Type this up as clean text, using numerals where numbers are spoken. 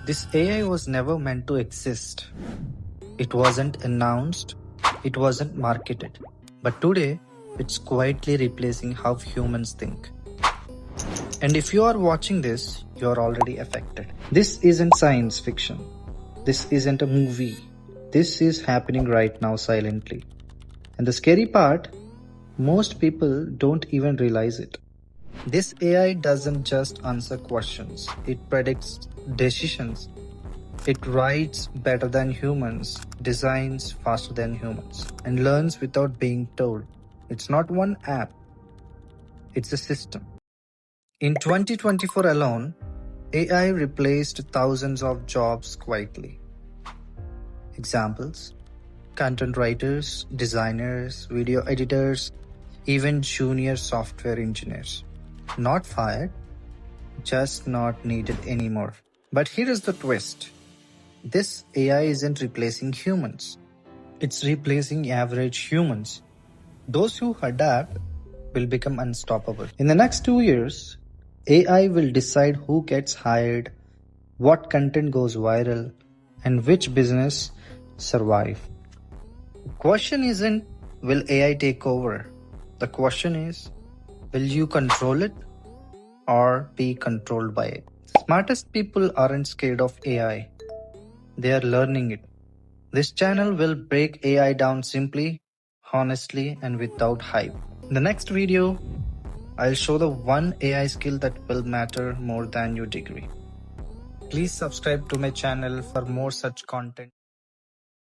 This AI was never meant to exist. It wasn't announced, it wasn't marketed. But today, it's quietly replacing how humans think. And if you are watching this, you are already affected. This isn't science fiction. This isn't a movie. This is happening right now silently. And the scary part, most people don't even realize it. This AI doesn't just answer questions, it predicts decisions. It writes better than humans, designs faster than humans, and learns without being told. It's not one app, it's a system. In 2024 alone, AI replaced thousands of jobs quietly. Examples: content writers, designers, video editors, even junior software engineers. Not fired, just not needed anymore. But here is the twist. This AI isn't replacing humans. It's replacing average humans. Those who adapt will become unstoppable. In the next 2 years, AI will decide who gets hired, what content goes viral, and which business survive. The question isn't, will AI take over? The question is, will you control it or be controlled by it? Smartest people aren't scared of AI. They are learning it. This channel will break AI down simply, honestly, and without hype. In the next video, I'll show the one AI skill that will matter more than your degree. Please subscribe to my channel for more such content.